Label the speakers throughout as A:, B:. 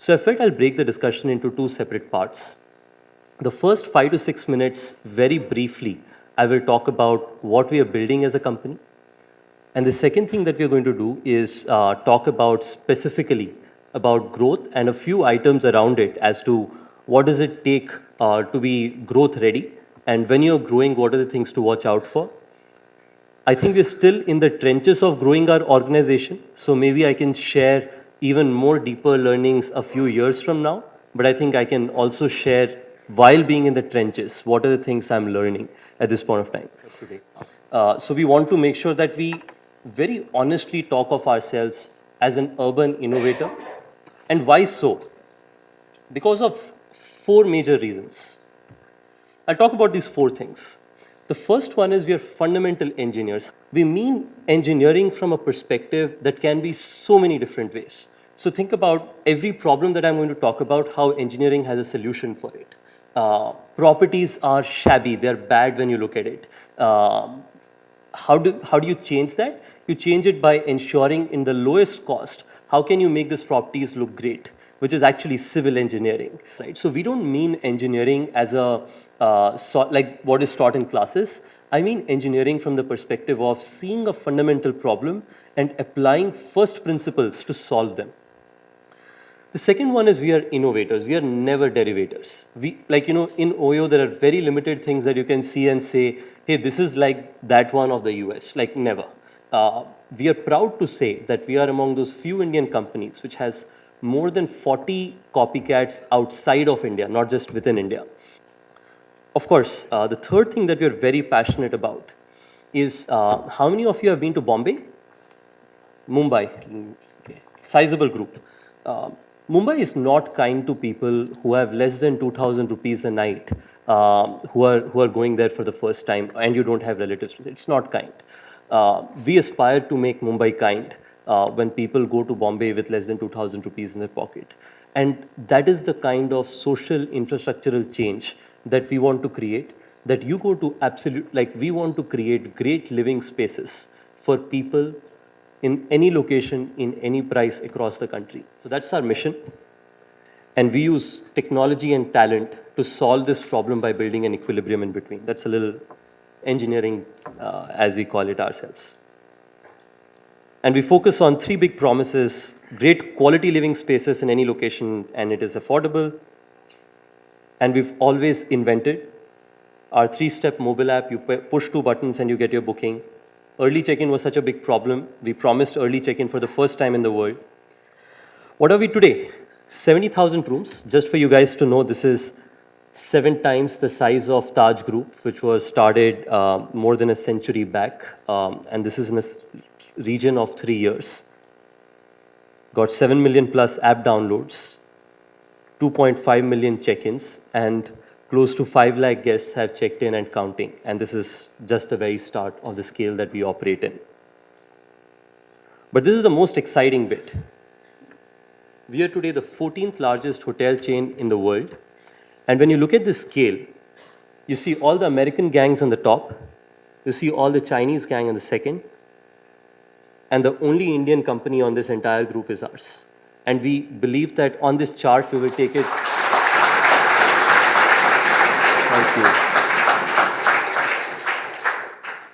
A: So I felt I'll break the discussion into two separate parts. The first 5 to 6 minutes, very briefly, I will talk about what we are building as a company. And the second thing that we are going to do is talk about specifically about growth and a few items around it as to what does it take to be growth ready, and when you're growing, what are the things to watch out for. I think we're still in the trenches of growing our organization, so maybe I can share even more deeper learnings a few years from now, but I think I can also share while being in the trenches, what are the things I'm learning at this point of time today. So we want to make sure that we very honestly talk of ourselves as an urban innovator. And why so? Because of four major reasons. I'll talk about these four things. The first one is we are fundamental engineers. We mean engineering from a perspective that can be so many different ways. So think about every problem that I'm going to talk about, how engineering has a solution for it. Properties are shabby, they're bad when you look at it. How do you change that? You change it by ensuring in the lowest cost, how can you make these properties look great, which is actually civil engineering, right? So we don't mean engineering as a, like what is taught in classes. I mean engineering from the perspective of seeing a fundamental problem and applying first principles to solve them. The second one is we are innovators. We are never derivators. We, like, in OYO, there are very limited things that you can see and say, hey, this is like that one of the US, like never. We are proud to say that we are among those few Indian companies which has more than 40 copycats outside of India, not just within India. Of course, the third thing that we are very passionate about is how many of you have been to Bombay? Mumbai, okay. Sizable group. Mumbai is not kind to people who have less than 2,000 rupees a night, who are going there for the first time, and you don't have relatives. It's not kind. We aspire to make Mumbai kind when people go to Bombay with less than 2,000 rupees in their pocket. And that is the kind of social infrastructural change that we want to create, that you go to absolute, like we want to create great living spaces for people in any location, in any price across the country. So that's our mission. And we use technology and talent to solve this problem by building an equilibrium in between. That's a little engineering, as we call it ourselves. And we focus on three big promises: great quality living spaces in any location, and it is affordable. And we've always invented our 3-step mobile app. You push 2 buttons and you get your booking. Early check-in was such a big problem. We promised early check-in for the first time in the world. What are we today? 70,000 rooms. Just for you guys to know, this is 7 times the size of Taj Group, which was started more than a century back. And this is in a region of 3 years. Got 7 million plus app downloads, 2.5 million check-ins, and close to 5 lakh guests have checked in and counting. And this is just the very start of the scale that we operate in. But this is the most exciting bit. We are today the 14th largest hotel chain in the world. And when you look at this scale, you see all the American gangs on the top, you see all the Chinese gang on the second, and the only Indian company on this entire group is ours. And we believe that on this chart, we will take it. Thank you.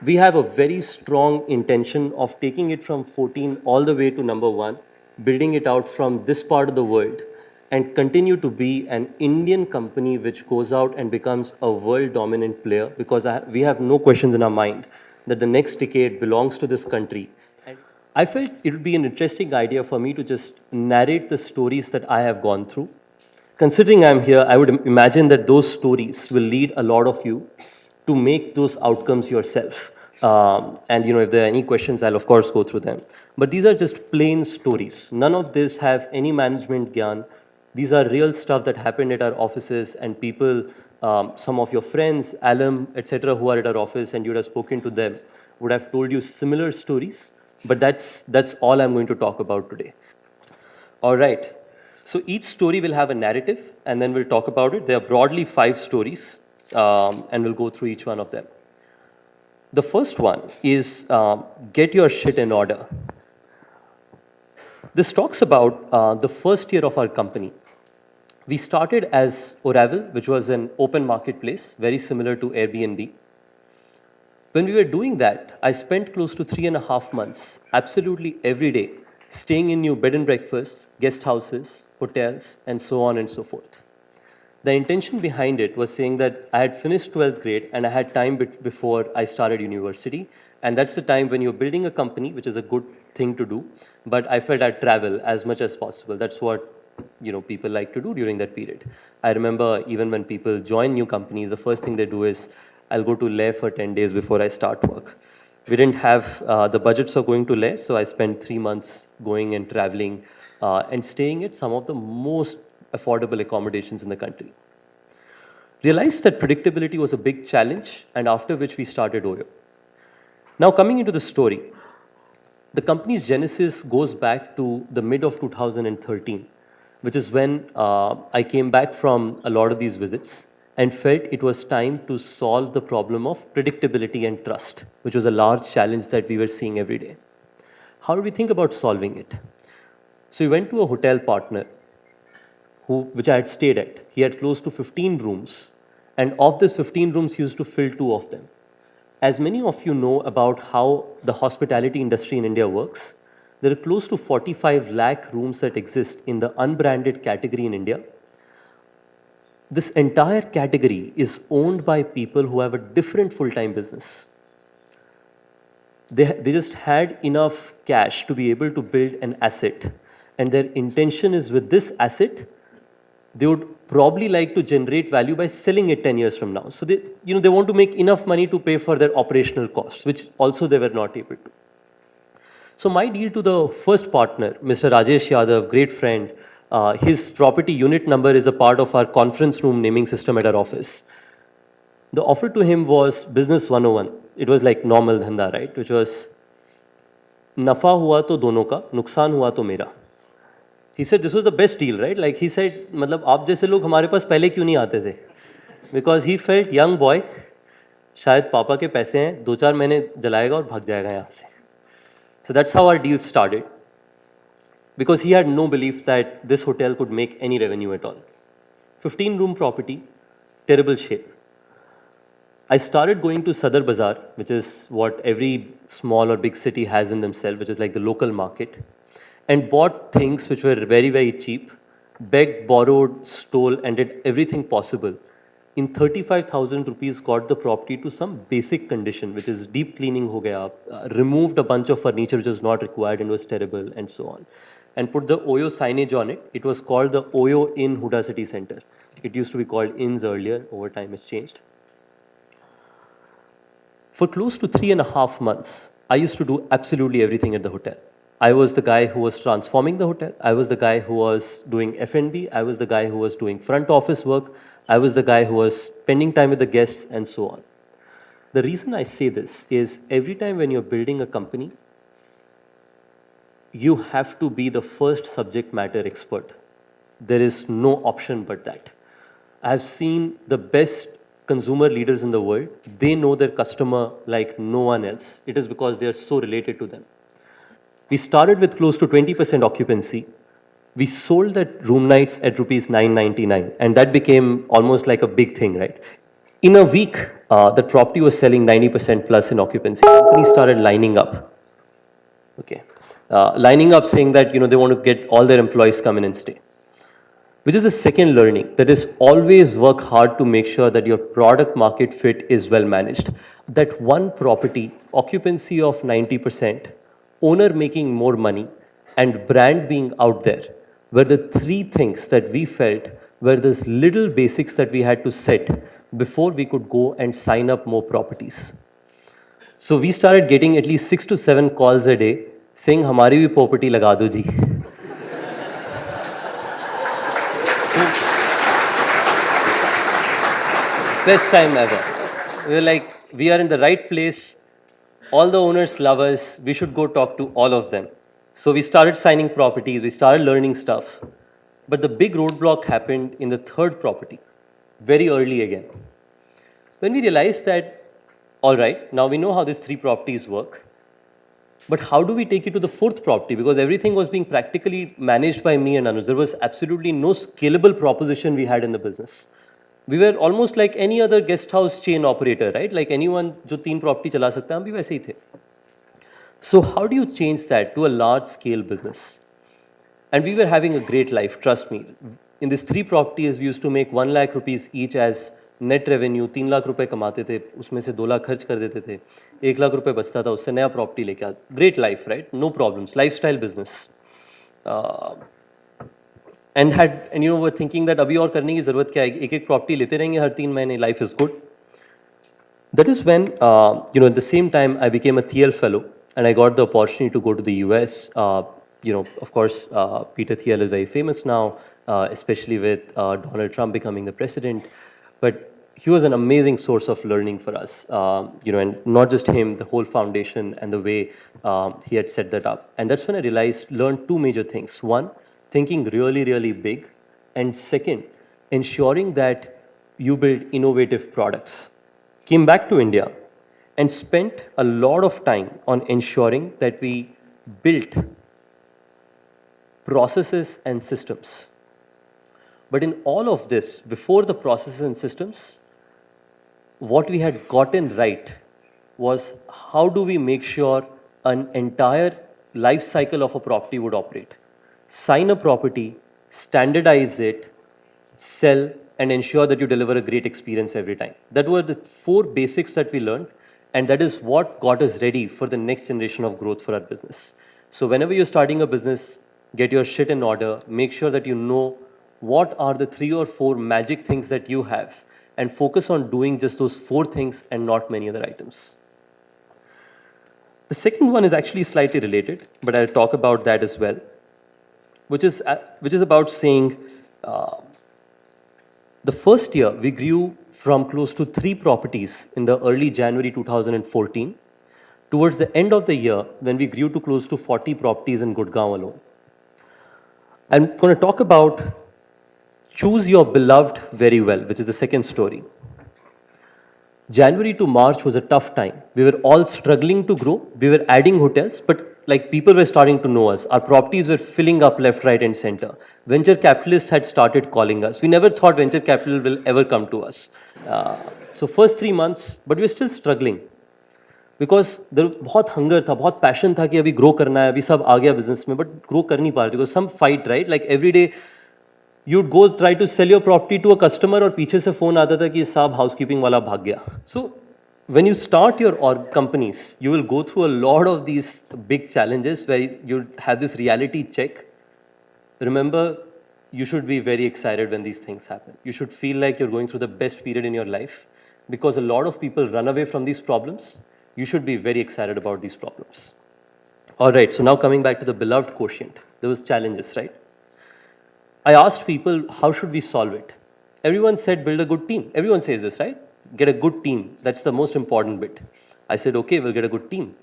A: We have a very strong intention of taking it from 14 all the way to number 1, building it out from this part of the world, and continue to be an Indian company which goes out and becomes a world dominant player, because we have no questions in our mind that the next decade belongs to this country. I felt it would be an interesting idea for me to just narrate the stories that I have gone through. Considering I'm here, I would imagine that those stories will lead a lot of you to make those outcomes yourself. And if there are any questions, I'll of course go through them. But these are just plain stories. None of this have any management gyan. These are real stuff that happened at our offices, and people, some of your friends, alum, etc., who are at our office, and you would have spoken to them, would have told you similar stories. But that's all I'm going to talk about today. All right. So each story will have a narrative, and then we'll talk about it. There are broadly 5 stories, and we'll go through each one of them. The first one is get your shit in order. This talks about the first year of our company. We started as Unravel, which was an open marketplace, very similar to Airbnb. When we were doing that, I spent close to 3.5 months, absolutely every day, staying in new bed and breakfasts, guest houses, hotels, and so on and so forth. The intention behind it was saying that I had finished 12th grade and I had time before I started university. And that's the time when you're building a company, which is a good thing to do. But I felt I'd travel as much as possible. That's what people like to do during that period. I remember even when people join new companies, the first thing they do is I'll go to Leh for 10 days before I start work. We didn't have the budgets of going to Leh, so I spent 3 months going and traveling and staying at some of the most affordable accommodations in the country. Realized that predictability was a big challenge, and after which we started Oyo. Now, coming into the story, the company's genesis goes back to the mid of 2013, which is when I came back from a lot of these visits and felt it was time to solve the problem of predictability and trust, which was a large challenge that we were seeing every day. How do we think about solving it? So we went to a hotel partner which I had stayed at. He had close to 15 rooms, and of this 15 rooms, he used to fill 2 of them. As many of you know about how the hospitality industry in India works, there are close to 45 lakh rooms that exist in the unbranded category in India. This entire category is owned by people who have a different full-time business. They just had enough cash to be able to build an asset, and their intention is with this asset, they would probably like to generate value by selling it 10 years from now. So they want to make enough money to pay for their operational costs, which also they were not able to. So my deal to the first partner, Mr. Rajesh Yadav, great friend, his property unit number is a part of our conference room naming system at our office. The offer to him was business 101. It was like normal dhanda, right? Which was, nafa hua to dono ka, nuksan hua to mera. He said this was the best deal, right? Like he said, मतलब आप जैसे लोग हमारे पास पहले क्यों नहीं आते थे? Because he felt young boy, शायद पापा के पैसे हैं, 2-4 महीने जलाएगा और भाग जाएगा यहाँ से. So that's how our deal started. Because he had no belief that this hotel could make any revenue at all. 15-room property, terrible shape. I started going to Sadar Bazaar, which is what every small or big city has in themselves, which is like the local market, and bought things which were very, very cheap, begged, borrowed, stole, and did everything possible. In 35,000 rupees, got the property to some basic condition, which is deep cleaning ho gaya, removed a bunch of furniture which was not required and was terrible, and so on. And put the Oyo signage on it. It was called the Oyo Inn Huda City Center. It used to be called Inns earlier. Over time, it's changed. For close to 3.5 months, I used to do absolutely everything at the hotel. I was the guy who was transforming the hotel. I was the guy who was doing F&B. I was the guy who was doing front office work. I was the guy who was spending time with the guests and so on. The reason I say this is every time when you're building a company, you have to be the first subject matter expert. There is no option but that. I have seen the best consumer leaders in the world. They know their customer like no one else. It is because they are so related to them. We started with close to 20% occupancy. We sold that room nights at rupees 999, and that became almost like a big thing, right? In a week, the property was selling 90% plus in occupancy. Companies started lining up. Okay, lining up saying that they want to get all their employees come in and stay. Which is the second learning, that is always work hard to make sure that your product market fit is well managed. That one property, occupancy of 90%, owner making more money, and brand being out there were the 3 things that we felt were those little basics that we had to set before we could go and sign up more properties. So we started getting at least 6 to 7 calls a day saying, "Hamari bhi property laga do ji." Best time ever. We were like, we are in the right place. All the owners love us. We should go talk to all of them. So we started signing properties. We started learning stuff. But the big roadblock happened in the 3rd property, very early again. When we realized that, all right, now we know how these 3 properties work. But how do we take it to the fourth property? Because everything was being practically managed by me and Anuj. There was absolutely no scalable proposition we had in the business. We were almost like any other guest house chain operator, right? Like anyone जो 3 property चला सकता है, हम भी वैसे ही थे. So how do you change that to a large scale business? And we were having a great life, trust me. In these 3 properties, we used to make 1 lakh rupees each as net revenue. 3 lakh रुपए कमाते थे, उसमें से 2 लाख खर्च कर देते थे. 1 लाख रुपए बचता था, उससे नया प्रॉपर्टी लेके आ. Great life, right? No problems. Lifestyle business. And you know, we're thinking that अभी और करने की ज़रूरत क्या है? एक-एक प्रॉपर्टी लेते रहेंगे हर 3 महीने. Life is good. That is when, you know, at the same time, I became a Thiel fellow, and I got the opportunity to go to the US. You know, of course, Peter Thiel is very famous now, especially with Donald Trump becoming the president. But he was an amazing source of learning for us. You know, and not just him, the whole foundation and the way he had set that up. And that's when I realized, learned 2 major things. One, thinking really, really big. And second, ensuring that you build innovative products. Came back to India and spent a lot of time on ensuring that we built processes and systems. But in all of this, before the processes and systems, what we had gotten right was how do we make sure an entire life cycle of a property would operate. Sign a property, standardize it, sell, and ensure that you deliver a great experience every time. That were the 4 basics that we learned, and that is what got us ready for the next generation of growth for our business. So whenever you're starting a business, get your shit in order, make sure that you know what are the 3 or 4 magic things that you have, and focus on doing just those 4 things and not many other items. The second one is actually slightly related, but I'll talk about that as well, which is about saying, the first year, we grew from close to 3 properties in the early January 2014 towards the end of the year when we grew to close to 40 properties in Gurgaon alone. I'm going to talk about choose your beloved very well, which is the second story. January to March was a tough time. We were all struggling to grow. We were adding hotels, but like people were starting to know us. Our properties were filling up left, right, and center. Venture capitalists had started calling us. We never thought venture capital will ever come to us. So first 3 months, but we were still struggling because there बहुत hunger था, बहुत passion था कि अभी grow करना है, अभी सब आ गया business में, but grow कर नहीं पा रहे because some fight, right? Like every day you'd go try to sell your property to a customer और पीछे से phone आता था कि साहब housekeeping वाला भाग गया. So when you start your companies, you will go through a lot of these big challenges where you have this reality check. Remember, you should be very excited when these things happen. You should feel like you're going through the best period in your life because a lot of people run away from these problems. You should be very excited about these problems. All right, so now coming back to the beloved quotient, there was challenges, right? I asked people, how should we solve it? Everyone said, build a good team. Everyone says this, right? Get a good team. That's the most important bit. I said, okay, we'll get a good team.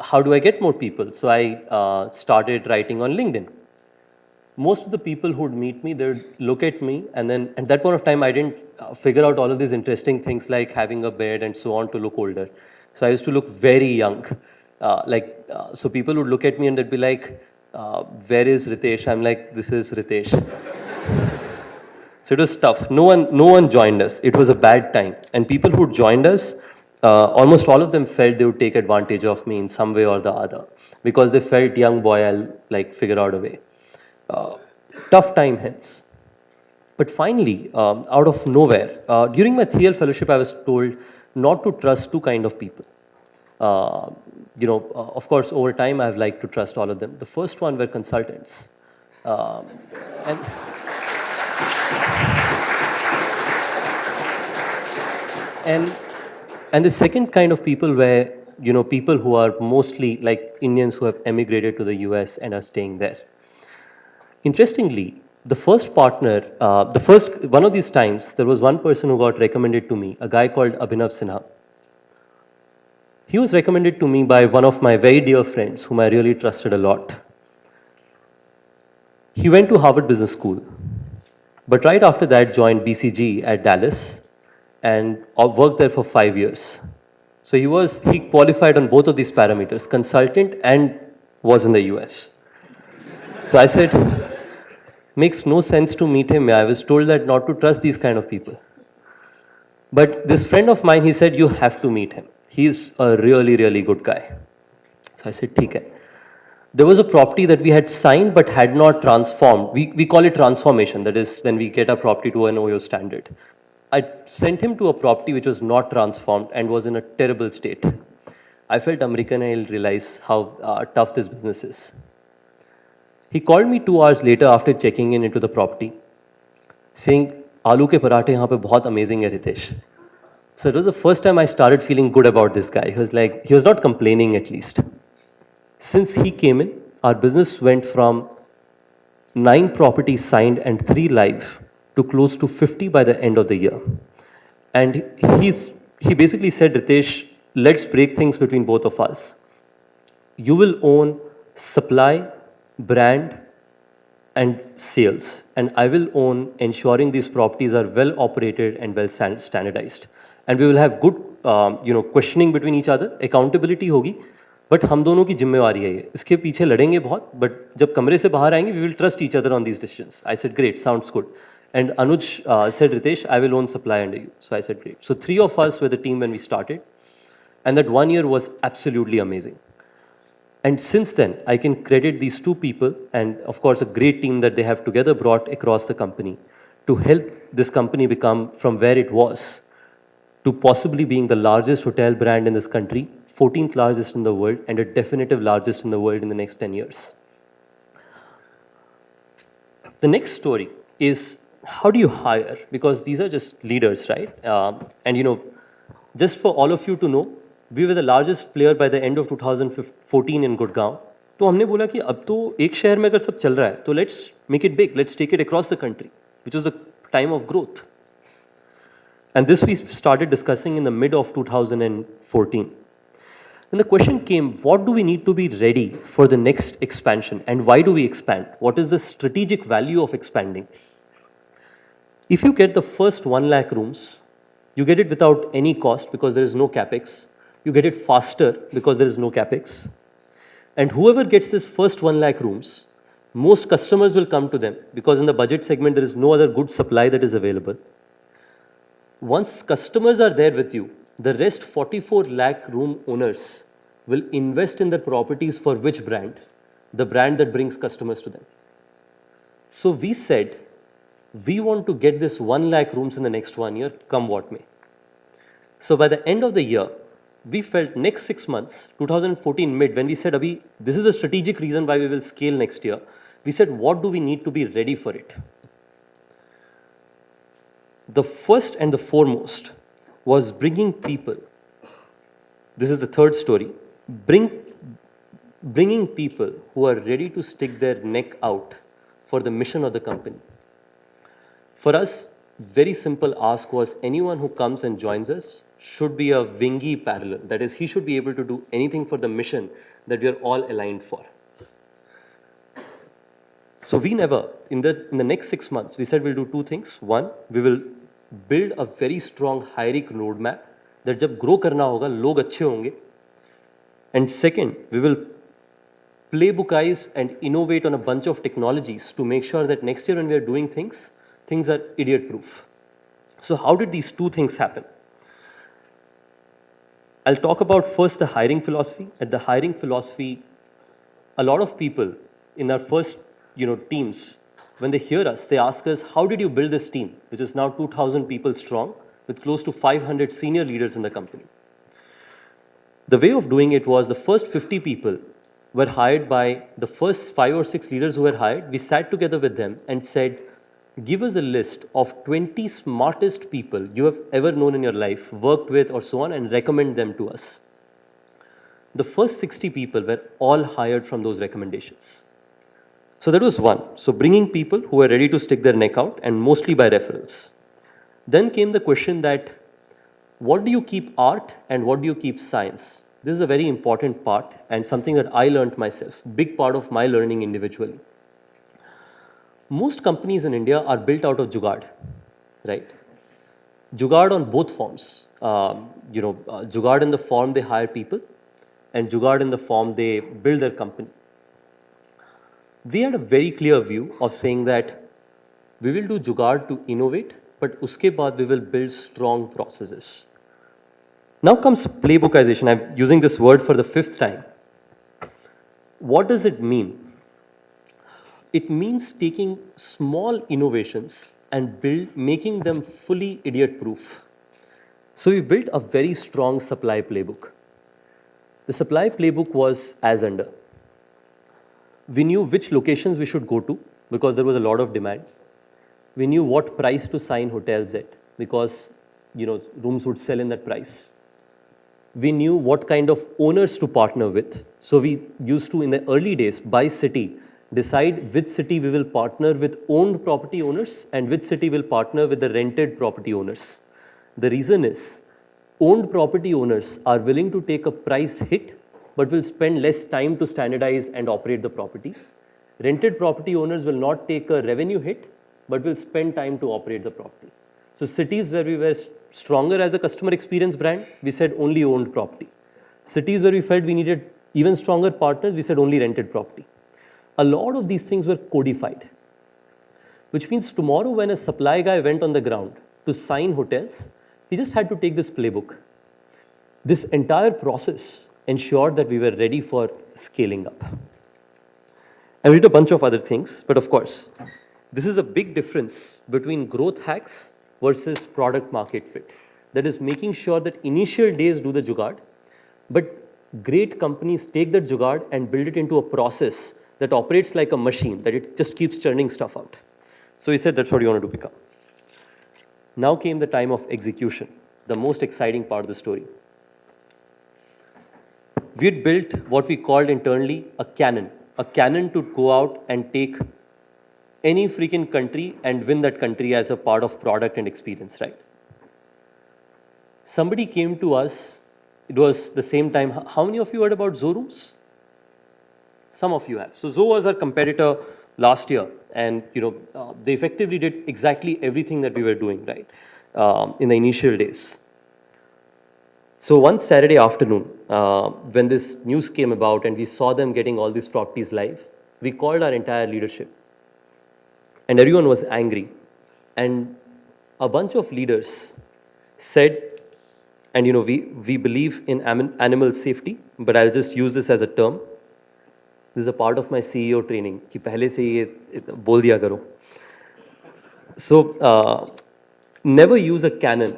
A: How do I get more people? So I started writing on LinkedIn. Most of the people who would meet me, they would look at me, and then at that point of time, I didn't figure out all of these interesting things like having a beard and so on to look older. So I used to look very young. So people would look at me and they'd be like, where is Ritesh? I'm like, this is Ritesh. So it was tough. No one joined us. It was a bad time. And people who joined us, almost all of them felt they would take advantage of me in some way or the other because they felt, young boy, I'll like figure out a way. Tough time hence. But finally, out of nowhere, during my Thiel fellowship, I was told not to trust 2 kind of people. Of course, over time, I've liked to trust all of them. The first one were consultants. And the second kind of people were, people who are mostly like Indians who have emigrated to the US and are staying there. Interestingly, the first partner, one of these times, there was one person who got recommended to me, a guy called Abhinav Sinha. He was recommended to me by one of my very dear friends whom I really trusted a lot. He went to Harvard Business School, but right after that joined BCG at Dallas and worked there for 5 years. So he qualified on both of these parameters, consultant and was in the US. So I said, makes no sense to meet him. I was told that not to trust these kind of people. But this friend of mine, he said, you have to meet him. He's a really, really good guy. So I said, ठीक है. There was a property that we had signed but had not transformed. We call it transformation. That is when we get a property to an OYO standard. I sent him to a property which was not transformed and was in a terrible state. I felt American and he'll realize how tough this business is. He called me 2 hours later after checking into the property, saying, "Aloo ke parathe yahan pe bahut amazing hai, Ritesh." So it was the first time I started feeling good about this guy. He was not complaining at least. Since he came in, our business went from 9 properties signed and 3 live to close to 50 by the end of the year. And he basically said, Ritesh, let's break things between both of us. You will own supply, brand, and sales, and I will own ensuring these properties are well operated and well standardized. And we will have good, questioning between each other, accountability होगी, but हम दोनों की जिम्मेवारी है ये. इसके पीछे लड़ेंगे बहुत, but जब कमरे से बाहर आएंगे, we will trust each other on these decisions. I said, great, sounds good. And Anuj said, Ritesh, I will own supply under you. So I said, great. So 3 of us were the team when we started, and that 1 year was absolutely amazing. And since then, I can credit these 2 people and, of course, a great team that they have together brought across the company to help this company become from where it was to possibly being the largest hotel brand in this country, 14th largest in the world, and a definitive largest in the world in the next 10 years. The next story is, how do you hire? Because these are just leaders, right? And just for all of you to know, we were the largest player by the end of 2014 in Gurgaon. तो हमने बोला कि अब तो एक शहर में अगर सब चल रहा है, तो let's make it big, let's take it across the country, which was the time of growth. And this we started discussing in the mid of 2014. Then the question came, what do we need to be ready for the next expansion, and why do we expand? What is the strategic value of expanding? If you get the first 1 lakh rooms, you get it without any cost because there is no capex. You get it faster because there is no capex. And whoever gets this first 1 lakh rooms, most customers will come to them because in the budget segment there is no other good supply that is available. Once customers are there with you, the rest 44 lakh room owners will invest in their properties for which brand? The brand that brings customers to them. So we said, we want to get this 1 lakh rooms in the next 1 year, come what may. So by the end of the year, we felt next 6 months, 2014 mid, when we said, Abhi, this is a strategic reason why we will scale next year. We said, what do we need to be ready for it? The first and the foremost was bringing people. This is the third story. Bringing people who are ready to stick their neck out for the mission of the company. For us, very simple ask was anyone who comes and joins us should be a wingy parallel. That is, he should be able to do anything for the mission that we are all aligned for. So we never, in the next 6 months, we said we'll do 2 things. One, we will build a very strong hierarchic roadmap that जब grow करना होगा, लोग अच्छे होंगे. And second, we will playbookize and innovate on a bunch of technologies to make sure that next year when we are doing things are idiot-proof. So how did these 2 things happen? I'll talk about first the hiring philosophy. At the hiring philosophy, a lot of people in our first teams, when they hear us, they ask us, how did you build this team, which is now 2,000 people strong, with close to 500 senior leaders in the company? The way of doing it was the first 50 people were hired by the first 5 or 6 leaders who were hired. We sat together with them and said, give us a list of 20 smartest people you have ever known in your life, worked with or so on, and recommend them to us. The first 60 people were all hired from those recommendations. So that was one. So bringing people who were ready to stick their neck out, and mostly by referrals. Then came the question that, what do you keep art and what do you keep science? This is a very important part and something that I learned myself, big part of my learning individually. Most companies in India are built out of jugaad, right? Jugaad on both forms. Jugaad in the form they hire people, and Jugaad in the form they build their company. We had a very clear view of saying that we will do Jugaad to innovate, but uske baad we will build strong processes. Now comes playbookization. I'm using this word for the fifth time. What does it mean? It means taking small innovations and making them fully idiot proof. So we built a very strong supply playbook. The supply playbook was as under. We knew which locations we should go to because there was a lot of demand. We knew what price to sign hotels at because rooms would sell in that price. We knew what kind of owners to partner with. So we used to, in the early days, by city, decide which city we will partner with owned property owners and which city will partner with the rented property owners. The reason is, owned property owners are willing to take a price hit but will spend less time to standardize and operate the property. Rented property owners will not take a revenue hit but will spend time to operate the property. So cities where we were stronger as a customer experience brand, we said only owned property. Cities where we felt we needed even stronger partners, we said only rented property. A lot of these things were codified, which means tomorrow when a supply guy went on the ground to sign hotels, he just had to take this playbook. This entire process ensured that we were ready for scaling up. And we did a bunch of other things, but of course, this is a big difference between growth hacks versus product market fit. That is making sure that initial days do the jugaad, but great companies take that jugaad and build it into a process that operates like a machine, that it just keeps churning stuff out. So he said, that's what you want to become. Now came the time of execution, the most exciting part of the story. We had built what we called internally a cannon to go out and take any freaking country and win that country as a part of product and experience, right? Somebody came to us, it was the same time, how many of you heard about Zo Rooms? Some of you have. So Zo was our competitor last year, and they effectively did exactly everything that we were doing, right, in the initial days. So one Saturday afternoon, when this news came about and we saw them getting all these properties live, we called our entire leadership. And everyone was angry. And a bunch of leaders said, and we believe in animal safety, but I'll just use this as a term. This is a part of my CEO training, कि पहले से ये बोल दिया करो. So never use a cannon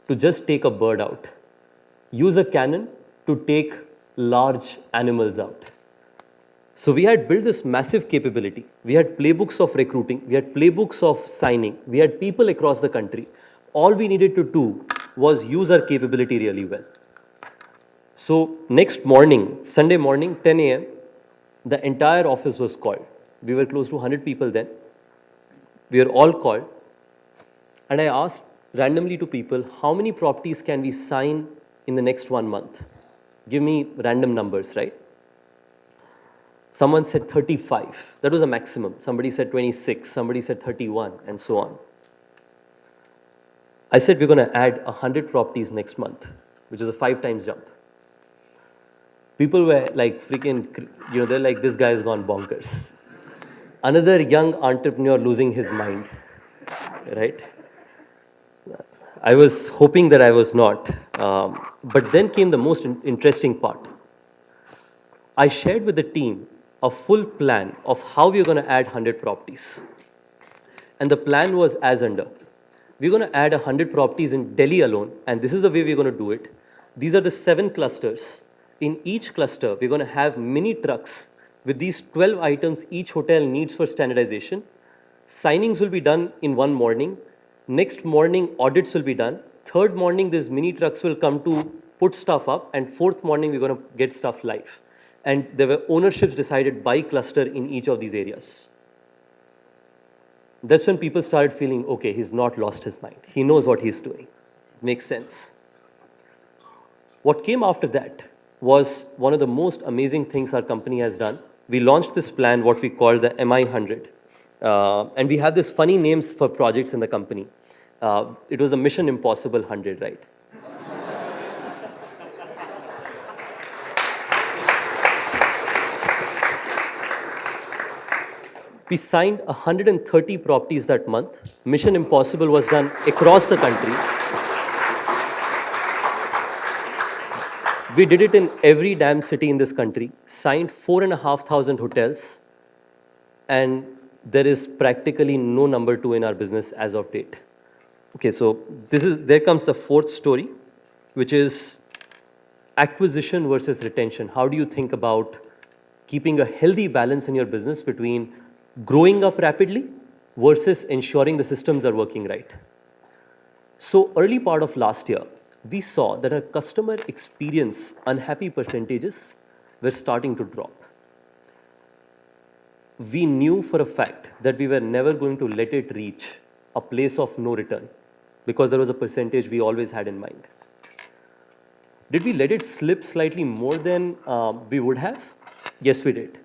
A: to just take a bird out. Use a cannon to take large animals out. So we had built this massive capability. We had playbooks of recruiting. We had playbooks of signing. We had people across the country. All we needed to do was use our capability really well. So next morning, Sunday morning, 10 a.m., the entire office was called. We were close to 100 people then. We were all called. And I asked randomly to people, how many properties can we sign in the next 1 month? Give me random numbers, right? Someone said 35. That was a maximum. Somebody said 26. Somebody said 31, and so on. I said we're going to add 100 properties next month, which is a 5 times jump. People were like freaking, they're like, this guy has gone bonkers. Another young entrepreneur losing his mind, right? I was hoping that I was not. But then came the most interesting part. I shared with the team a full plan of how we're going to add 100 properties. And the plan was as under. We're going to add 100 properties in Delhi alone, and this is the way we're going to do it. These are the 7 clusters. In each cluster, we're going to have mini trucks with these 12 items each hotel needs for standardization. Signings will be done in one morning. Next morning, audits will be done. Third morning, these mini trucks will come to put stuff up. And fourth morning, we're going to get stuff live. And there were ownerships decided by cluster in each of these areas. That's when people started feeling, okay, he's not lost his mind. He knows what he's doing. Makes sense. What came after that was one of the most amazing things our company has done. We launched this plan, what we call the MI 100. And we had this funny names for projects in the company. It was a Mission Impossible 100, right? We signed 130 properties that month. Mission Impossible was done across the country. We did it in every damn city in this country, signed 4,500 hotels, and there is practically no number two in our business as of date. Okay, so there comes the fourth story, which is acquisition versus retention. How do you think about keeping a healthy balance in your business between growing up rapidly versus ensuring the systems are working right? So early part of last year, we saw that our customer experience unhappy percentages were starting to drop. We knew for a fact that we were never going to let it reach a place of no return because there was a percentage we always had in mind. Did we let it slip slightly more than we would have? Yes, we did.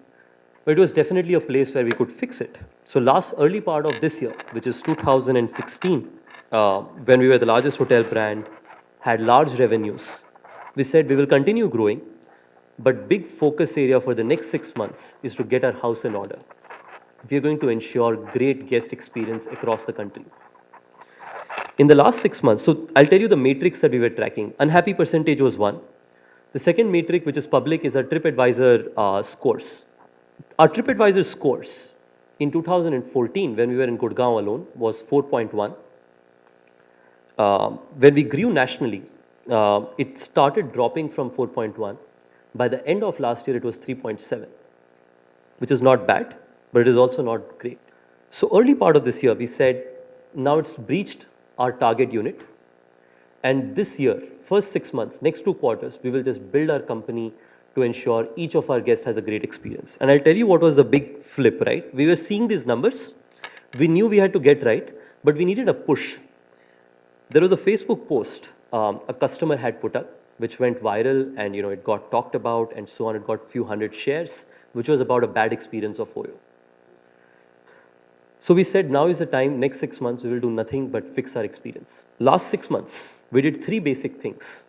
A: But it was definitely a place where we could fix it. So early part of this year, which is 2016, when we were the largest hotel brand, had large revenues, we said we will continue growing, but big focus area for the next 6 months is to get our house in order. We are going to ensure great guest experience across the country. In the last 6 months, so I'll tell you the matrix that we were tracking. Unhappy percentage was one. The second matrix, which is public, is our TripAdvisor scores. Our TripAdvisor scores in 2014, when we were in Gurgaon alone, was 4.1. When we grew nationally, it started dropping from 4.1. By the end of last year, it was 3.7, which is not bad, but it is also not great. So early part of this year, we said, now it's breached our target unit. And this year, first 6 months, next 2 quarters, we will just build our company to ensure each of our guests has a great experience. And I'll tell you what was the big flip, right? We were seeing these numbers. We knew we had to get right, but we needed a push. There was a Facebook post a customer had put up, which went viral, and it got talked about and so on. It got few hundred shares, which was about a bad experience of Oyo. So we said, now is the time, next 6 months, we will do nothing but fix our experience. Last 6 months, we did 3 basic things.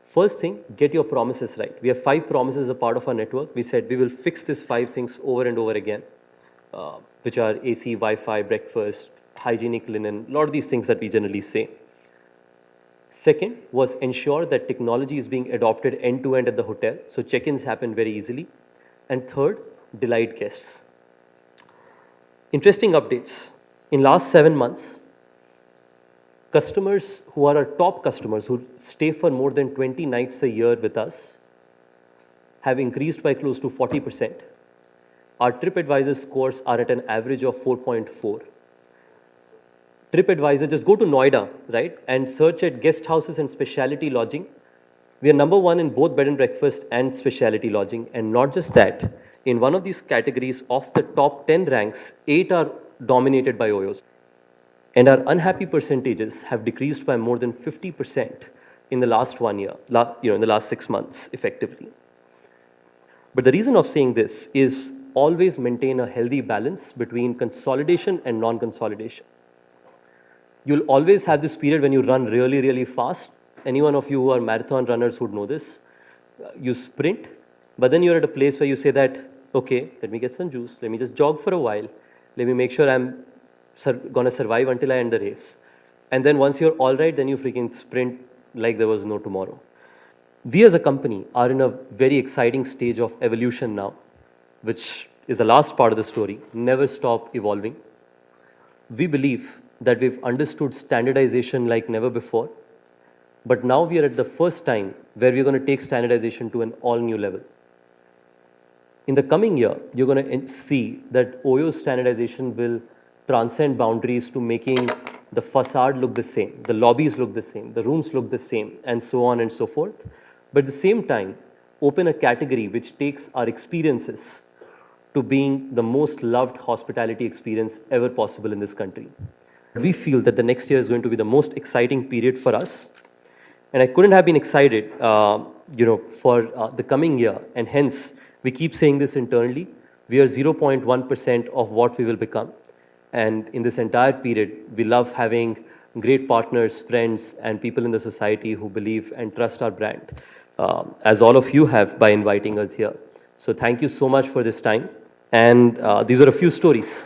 A: First thing, get your promises right. We have 5 promises as a part of our network. We said we will fix these 5 things over and over again, which are AC, Wi-Fi, breakfast, hygienic linen, a lot of these things that we generally say. Second was ensure that technology is being adopted end-to-end at the hotel, so check-ins happen very easily. And third, delight guests. Interesting updates. In last 7 months, customers who are our top customers, who stay for more than 20 nights a year with us, have increased by close to 40%. Our TripAdvisor scores are at an average of 4.4. TripAdvisor, just go to Noida, right, and search at guest houses and specialty lodging. We are number 1 in both bed and breakfast and specialty lodging. And not just that, in one of these categories, of the top 10 ranks, 8 are dominated by Oyos. And our unhappy percentages have decreased by more than 50% in the last 1 year, in the last 6 months, effectively. But the reason of saying this is always maintain a healthy balance between consolidation and non-consolidation. You'll always have this period when you run really, really fast. Any one of you who are marathon runners would know this. You sprint, but then you're at a place where you say that, okay, let me get some juice. Let me just jog for a while. Let me make sure I'm going to survive until I end the race. And then once you're all right, then you freaking sprint like there was no tomorrow. We as a company are in a very exciting stage of evolution now, which is the last part of the story. Never stop evolving. We believe that we've understood standardization like never before, but now we are at the first time where we're going to take standardization to an all new level. In the coming year, you're going to see that Oyo's standardization will transcend boundaries to making the facade look the same, the lobbies look the same, the rooms look the same, and so on and so forth. But at the same time, open a category which takes our experiences to being the most loved hospitality experience ever possible in this country. We feel that the next year is going to be the most exciting period for us. And I couldn't have been excited, for the coming year. And hence, we keep saying this internally. We are 0.1% of what we will become. And in this entire period, we love having great partners, friends, and people in the society who believe and trust our brand, as all of you have by inviting us here. So thank you so much for this time. And these are a few stories.